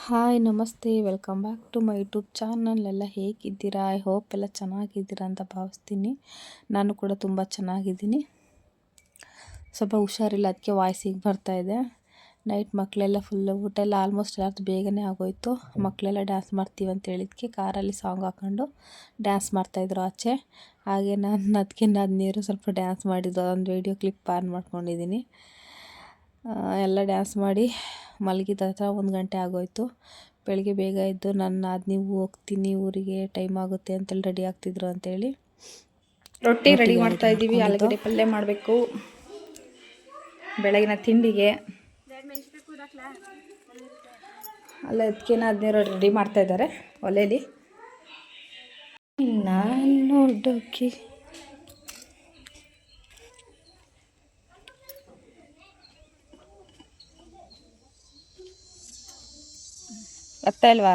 Hi ನಮಸ್ತೆ, welcome back to my YouTube channel. ಎಲ್ಲ ಹೇಗಿದ್ದೀರಾ? ಐ ಹೋಪ್ ಎಲ್ಲ ಚೆನ್ನಾಗಿದ್ದೀರಾ ಅಂತ ಭಾವಿಸ್ತೀನಿ. ನಾನು ಕೂಡ ತುಂಬ ಚೆನ್ನಾಗಿದ್ದೀನಿ. ಸ್ವಲ್ಪ ಹುಷಾರಿಲ್ಲ, ಅದಕ್ಕೆ ವಾಯ್ಸಿಗೆ ಬರ್ತಾಯಿದೆ. ನೈಟ್ ಮಕ್ಕಳೆಲ್ಲ ಫುಲ್ಲು ಊಟ ಎಲ್ಲ ಆಲ್ಮೋಸ್ಟ್ ಎಲ್ಲರದ್ದು ಬೇಗನೆ ಆಗೋಯಿತು. ಮಕ್ಕಳೆಲ್ಲ ಡ್ಯಾನ್ಸ್ ಮಾಡ್ತೀವಿ ಅಂತ ಹೇಳಿದ್ದಕ್ಕೆ ಕಾರಲ್ಲಿ ಸಾಂಗ್ ಹಾಕ್ಕೊಂಡು ಡ್ಯಾನ್ಸ್ ಮಾಡ್ತಾಯಿದ್ರು ಆಚೆ. ಹಾಗೆ ನಾನು ಅದಕ್ಕೆ ನೀರು ಸ್ವಲ್ಪ ಡ್ಯಾನ್ಸ್ ಮಾಡಿದ್ದು ಒಂದು ವೀಡಿಯೋ ಕ್ಲಿಪ್ ಆನ್ ಮಾಡ್ಕೊಂಡಿದ್ದೀನಿ. ಎಲ್ಲ ಡ್ಯಾನ್ಸ್ ಮಾಡಿ ಮಲಗಿದ ಹತ್ರ 1 ಗಂಟೆ ಆಗೋಯಿತು. ಬೆಳಿಗ್ಗೆ ಬೇಗ ಎದ್ದು ನೀವು ಹೋಗ್ತೀನಿ ಊರಿಗೆ, ಟೈಮ್ ಆಗುತ್ತೆ ಅಂತೇಳಿ ರೆಡಿ ಆಗ್ತಿದ್ರು ಅಂತೇಳಿ ರೊಟ್ಟಿ ರೆಡಿ ಮಾಡ್ತಾ ಇದ್ದೀವಿ. ಆಲೂಗಡ್ಡೆ ಪಲ್ಯ ಮಾಡಬೇಕು ಬೆಳಗಿನ ತಿಂಡಿಗೆ. ಅಲ್ಲ ಅದಕ್ಕೆ ಅದನ್ನೇರೋ ರೆಡಿ ಮಾಡ್ತಾ ಇದ್ದಾರೆ ಒಲೆಯಲ್ಲಿ. ನಾನು ನೋಡೋಕೆ ಬರ್ತಾ ಇಲ್ವಾ?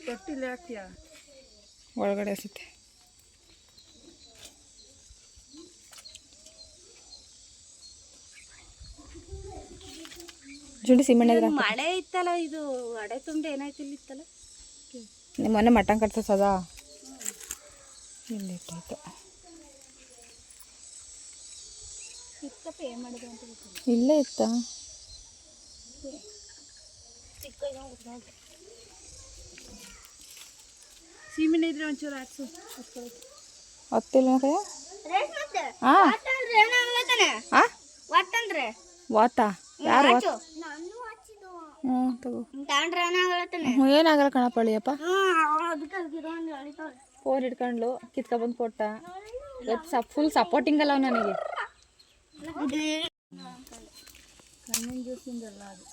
ರೊಟ್ಟಿಲಿ ಹಾಕ್ತೀಯಾ? ಒಳಗಡೆ ಅನಿಸುತ್ತೆ. ಜುಡಿ ಸಿಮೆಂಟ್ ಮಳೆ ಇತ್ತಲ್ಲ, ಇದು ಅಡೆ ತುಂಡು ಏನಾಯ್ತು ಇಲ್ಲಿತ್ತಲ್ಲ. ನಿಮ್ಮ ಮೊನ್ನೆ ಮಟನ್ ಕಟ್ಸೋದಾ ಇಲ್ಲಿ ಇಟ್ಟಾಯ್ತು. ಇತ್ತಪ್ಪ ಏನು ಮಾಡಿದೆ ಅಂತ ಗೊತ್ತಿಲ್ಲ. ಇಲ್ಲೇ ಇತ್ತ. ಸೀಮೆಣ್ಣೆ ಇದ್ರೆ ಒಂಚೂರು ಹಾಕ್ಸು. ಹೊತ್ತಿಲ್ಲ ಹಾಂ ವಾತ ಯಾರು ಹ್ಞೂ ತಗೋ. ಏನಾಗಲ್ಲ ಕಣಪಳಿಯಪ್ಪ. ಫೋನ್ ಹಿಡ್ಕೊಂಡ್ಲು ಕಿತ್ಕೊಬಂದು ಕೊಟ್ಟ. ಇವತ್ತು ಫುಲ್ ಸಪೋರ್ಟಿಂಗ್ ಅಲ್ಲ ನನಗೆ. ಕಣ್ಣಿನ ಜ್ಯೂಸಿಂದಲ್ಲ ಅದು.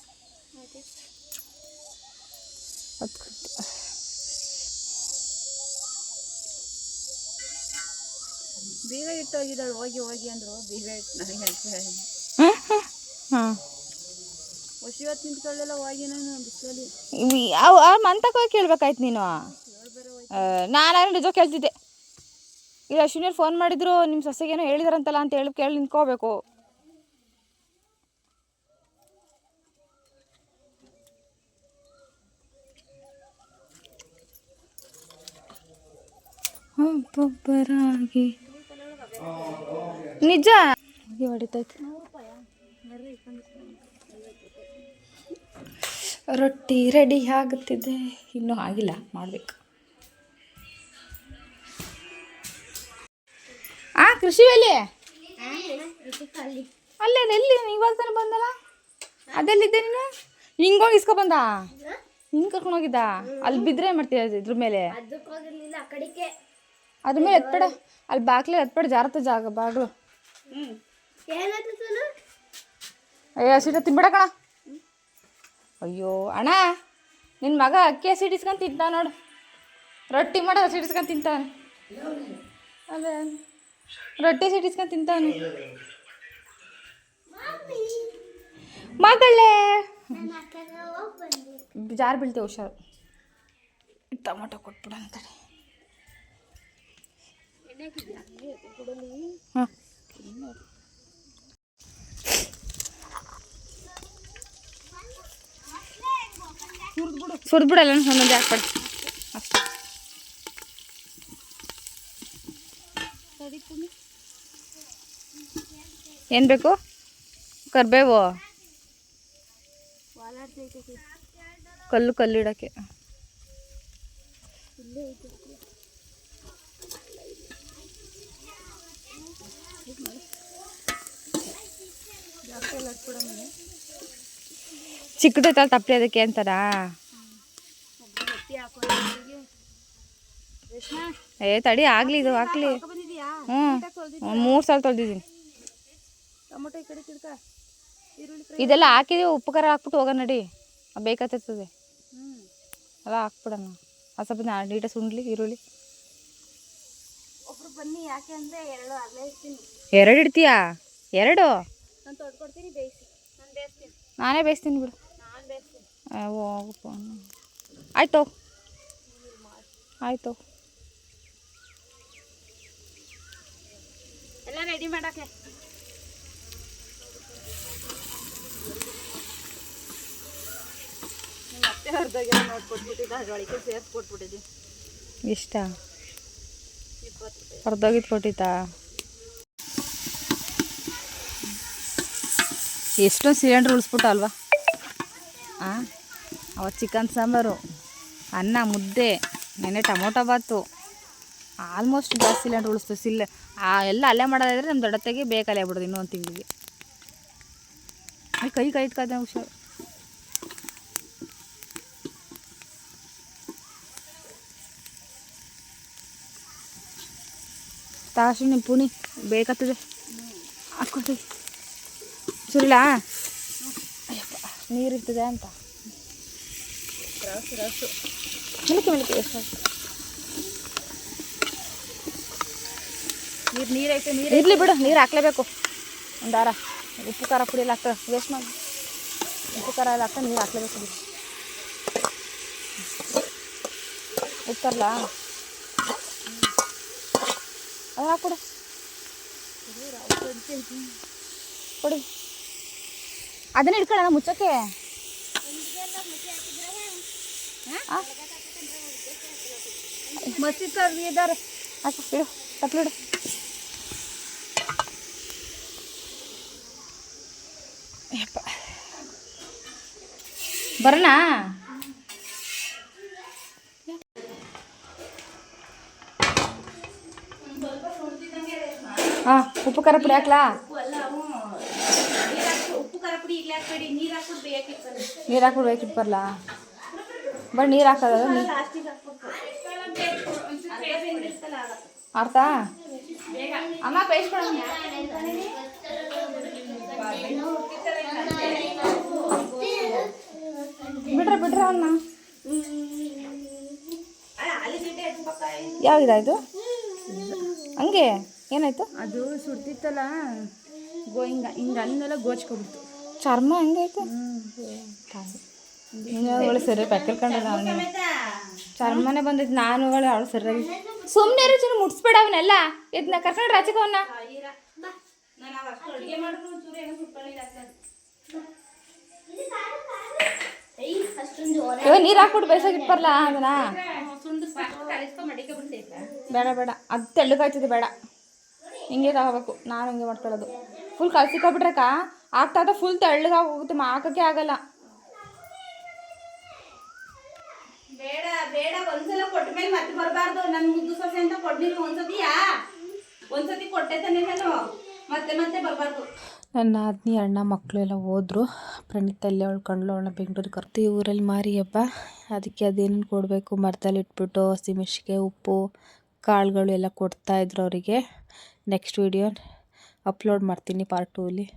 ಬೀಗ ಇಟ್ಟೋಗಿದ್ದಾಳೆ. ಹೋಗಿ ಅಂದರು. ಬೀಗ ಇಟ್ಟು ನನಗೆ ಹೇಳ್ತಾರೆ. ಹಾಂ ಹೊಸಿವತ್ತು ನಿಂತ್ಕೊಳ್ಳೆಲ್ಲ ಹೋಗಿ ನಾನು ಬಿಸಿಲಲ್ಲಿ ಮಂತಕ್ಕೆ ಹೋಗಿ ಕೇಳ್ಬೇಕಾಯ್ತು ನೀನು. ನಾನು ನಿಜ ಕೇಳ್ತಿದ್ದೆ. ಈಗ ಅಶ್ವಿನಿಯವ್ರು ಫೋನ್ ಮಾಡಿದ್ರು, ನಿಮ್ಮ ಸೊಸೆಗೇನೋ ಹೇಳಿದಾರಂತಲ್ಲ ಅಂತ ಕೇಳಿ ನಿಂತ್ಕೋಬೇಕು. ಒಬ್ಬೊಬ್ಬರಾಗಿ ನಿಜ ಹೊಡಿತೈತೆ. ರೊಟ್ಟಿ ರೆಡಿ ಆಗುತ್ತಿದೆ. ಇನ್ನೂ ಆಗಿಲ್ಲ, ಮಾಡಬೇಕು. ಕೃಷಿ ಎಲ್ಲಿ? ಅಲ್ಲೇ ಎಲ್ಲಿ ಇವಾಗ ತಾನೆ ಬಂದಲ್ಲ. ಅದೆಲ್ಲಿದ್ದೆ ನೀನು? ಹಿಂಗೋಗಿ ಇಸ್ಕೊಬಂದ ಹಿಂಗೆ ಕರ್ಕೊಂಡು ಹೋಗಿದ್ದ. ಅಲ್ಲಿ ಬಿದ್ದರೆ ಮಾಡ್ತೀಯ ಇದ್ರ ಮೇಲೆ? ಅದ್ರ ಮೇಲೆ ಎತ್ಬೇಡ. ಅಲ್ಲಿ ಬಾಗ್ಲೇ ಎತ್ಬೇಡ, ಜಾರತ್ತ ಜಾಗ ಬಾಗ್ಲು. ಅಯ್ಯೋ ಸೀಟ ತಿನ್ಬೇಡ ಕಣ. ಅಯ್ಯೋ ಅಣ್ಣ, ನಿನ್ನ ಮಗ ಅಕ್ಕಿ ಹಸಿ ಇಡಿಸ್ಕೊಂಡು ತಿಂತಾವ ನೋಡು. ರೊಟ್ಟಿ ಮಾಡೋ ಹಸಿ ಇಡಿಸ್ಕೊಂಡು ತಿಂತಾನೆ. ಅದೇ ರೊಟ್ಟಿ ಹಸಿ ಇಡಿಸ್ಕೊಂಡು ತಿಂತಾವನು ಮಗಳೇ. ಜಾರು ಬೀಳ್ತೇವೆ, ಹುಷಾರು. ಟೊಮೊಟೊ ಕೊಟ್ಬಿಡ ಅಂತಾರೆ. ಹಾಂ ಸುರಿದ್ಬಿಡಲ್ಲ ಒಂದೊಂದು ಹಾಕ್ಬೇಡ ಅಷ್ಟೇ. ಏನು ಬೇಕು? ಕರಿಬೇವು, ಕಲ್ಲು ಇಡೋಕ್ಕೆ. ಚಿಕ್ಕದೈತಲ್ಲ ತಪ್ಪಲಿ, ಅದಕ್ಕೆ ಅಂತಾರ. ತಡಿ ಆಗಲಿ, ಇದು ಹಾಕ್ಲಿ. ಹ್ಞೂ 3 ಸಲ ತೊಳೆದಿದ್ದೀನಿ. ಇದೆಲ್ಲ ಹಾಕಿದೀವಿ, ಉಪ್ಪು ಖಾರ ಹಾಕ್ಬಿಟ್ಟು ಹೋಗೋಣ ನಡಿ. ಬೇಕಾಗ್ತದೆ ಅಲ್ಲ, ಹಾಕ್ಬಿಡೋಣ. ಸ್ವಲ್ಪ ನೀಟಾಗಿ ಸುಂಡ್ಲಿ ಈರುಳ್ಳಿ. ಎರಡು ಇಡ್ತೀಯಾ? 2 ನಾನೇ ಬೇಯಿಸ್ತೀನಿ ಬಿಡು. ಹೋಗಪ್ಪ. ಆಯ್ತು ಎಲ್ಲ ರೆಡಿ ಮಾಡಕ್ಕೆ. ಮತ್ತೆ ಅರ್ಧಗೆಲ್ಲ ನೋಡಿ ಕೊಟ್ಬಿಟ್ಟಿದ್ದೆ ಅದ್ರೊಳಗೆ ಸೇರ್ಸಿ ಕೊಟ್ಬಿಟ್ಟಿದ್ದೆ. ಇಷ್ಟ ಅರ್ಧೋಗಿದ್ದು ಕೊಟ್ಟಿತ್ತಾ? ಎಷ್ಟೊಂದು ಸಿಲಿಂಡ್ರ್ ಉಳಿಸ್ಬಿಟ್ಟು ಅಲ್ವಾ? ಹಾಂ, ಅವತ್ತು ಚಿಕನ್ ಸಾಂಬಾರು, ಅನ್ನ, ಮುದ್ದೆ, ನೆನೆ ಟೊಮೊಟೊ ಬಾತು, ಆಲ್ಮೋಸ್ಟ್ ಗ್ಯಾಸ್ ಸಿಲಿಂಡ್ರ್ ಉಳಿಸ್ತು. ಎಲ್ಲ ಅಲ್ಲೇ ಮಾಡೋದಾದ್ರೆ ನಮ್ಮ ದೊಡ್ಡತೆಗೆ ಬೇಕಲ್ಲೇ ಬಿಡೋದು ಇನ್ನೊಂದು ತಿಂಗಳಿಗೆ. ಕೈ ಇಟ್ಕೊಳ್ತಾನೆ ಹುಷಾರು. ತಾಶಿ ನಿಮ್ಮ ಪುಣಿ ಬೇಕತ್ತದೆ ಹಾಕ್ಕೊಡ್ತೀವಿ. ಸುರಿಲಾ? ಅಯ್ಯಪ್ಪ, ನೀರಿರ್ತದೆ ಅಂತ ರಸು ಮಿಲ್ಕಿ ಎಷ್ಟು ನೀರೈತೆ ಇರಲಿ ಬಿಡು, ನೀರು ಹಾಕ್ಲೇಬೇಕು. ಒಂದು ವಾರ ಉಪ್ಪು ಖಾರ ಪುಡಿ ಎಲ್ಲ ಹಾಕ್ತಾರೆ, ವೇಸ್ಟ್ ಮಾಡಿ. ಉಪ್ಪು ಖಾರ ಎಲ್ಲ ಹಾಕ್ತಾ ನೀರು ಹಾಕ್ಲೇಬೇಕು. ಉಪ್ಪು ತರಲಾ? ಅದು ಹಾಕ್ಕೊಡು, ಕೊಡಿ. ಅದನ್ನೇ ಇಟ್ಕೊಳ್ಳೋಣ ಮುಚ್ಚಕ್ಕೆ. ಮಸ್ತಿ ತರ್ದಿದ್ದಾರೆ. ಹಾಕು, ಇಡು ತಪ್ಪಲಿಡು. ಯಪ್ಪ, ಬರೋಣ? ಹಾಂ, ಉಪ್ಪು ಖಾರ ಪುಡಿ ಹಾಕ್ಲಾ? ಉಪ್ಪು ಖಾರ ಪುಡಿ ಈಗಲೇ ಹಾಕ್ಬೇಡಿ, ನೀರು ಹಾಕ್ಬಿಟ್ಟು ಬೇಕಿರ್ತದೆ. ನೀರು ಹಾಕ್ಬಿಟ್ಟು ಬೇಕಿಟ್ಟು ಬರಲಾ? ಬಟ್ ನೀರು ಹಾಕೋದು ಅರ್ಥ ಅಮ್ಮ ಪೇಸ್ಟ್ ಕೊಡ. ಬಿಡ್ರೆ ಅವನ್ನ. ಯಾವ್ದಾಯ್ತು ಹಂಗೆ? ಏನಾಯ್ತು? ಅದು ಸುಡ್ತಿತ್ತಲ್ಲ, ಹಿಂಗೆ ಅನ್ನೆಲ್ಲ ಗೋಚ್ಕೊಬಿಡ್ತು. ಚರ್ಮ ಹಂಗಾಯ್ತು. ಒಳ್ಳೆ ಸರಿ ಪ್ಯಾಕೆಲ್ಕೊಂಡ್ರೆ ನಾನು ಚರ್ಮನೆ ಬಂದಿದ್ದು. ನಾನು ಅವಳು ಸರಿಯಾಗಿ ಸುಮ್ಮನೆ ರುಚಿ ಮುಟ್ಸ್ಬೇಡ ಅವನ್ನೆಲ್ಲ. ಇದನ್ನ ಕರ್ಕೊಂಡು ರಾಚಿಗೆ ಅವನ್ನ. ನೀರು ಹಾಕ್ಬಿಟ್ಟು ಬೇಸಾಗಿಟ್ಟು ಬರಲ್ಲ ಅದನ್ನ. ಬೇಡ ಅದು ತೆಳ್ಳಗಾಯ್ತದೆ, ಬೇಡ. ಹಿಂಗೆ ತಗೋಬೇಕು. ನಾನು ಹಿಂಗೆ ಮಾಡ್ಕೊಳ್ಳೋದು. ಫುಲ್ ಕಲ್ಸಿಕೊಬಿಟ್ರಕ್ಕ ಆಗ್ತಾ ಫುಲ್ ತೆಳ್ಳಗಾಗಿ ಹೋಗುತ್ತೆ, ಹಾಕೋಕ್ಕೆ ಆಗಲ್ಲ. ಬೇಡ ಒಂದ್ಸಲ ಕೊಟ್ಟ ಮೇಲೆ ಮತ್ತೆ ಬರಬಾರ್ದು. ನನ್ ಮುದ್ದು ಸೊಸೆ ಅಂತ ಕೊಡ್ಲಿಲ್ಲ ಒಂದ್ಸತಿ ಕೊಟ್ಟೆ ತಾನೆ ನಾನು, ಮತ್ತೆ ಬರಬಾರ್ದು. ನನ್ನ ನಾದಿನಿ ಅಣ್ಣ ಮಕ್ಕಳು ಎಲ್ಲ ಹೋದ್ರು. ಪ್ರಣೀತ ಅಲ್ಲೇ ಉಳ್ಕೊಂಡ್ಲು. ಅವಳನ್ನ ಬೆಂಗಳೂರಿಗೆ ಕರ್ತು. ಈ ಊರಲ್ಲಿ ಮಾರಿ ಹಬ್ಬ, ಅದಕ್ಕೆ ಅದೇನೇನು ಕೊಡಬೇಕು ಮರದಲ್ಲಿ ಇಟ್ಬಿಟ್ಟು ಹಸಿಮೆಣ್ಸಿಗೆ, ಉಪ್ಪು, ಕಾಳುಗಳು ಎಲ್ಲ ಕೊಡ್ತಾಯಿದ್ರು ಅವರಿಗೆ. ನೆಕ್ಸ್ಟ್ ವಿಡಿಯೋ ಅಪ್ಲೋಡ್ ಮಾಡ್ತೀನಿ ಪಾರ್ಟ್ 2ಅಲ್ಲಿ.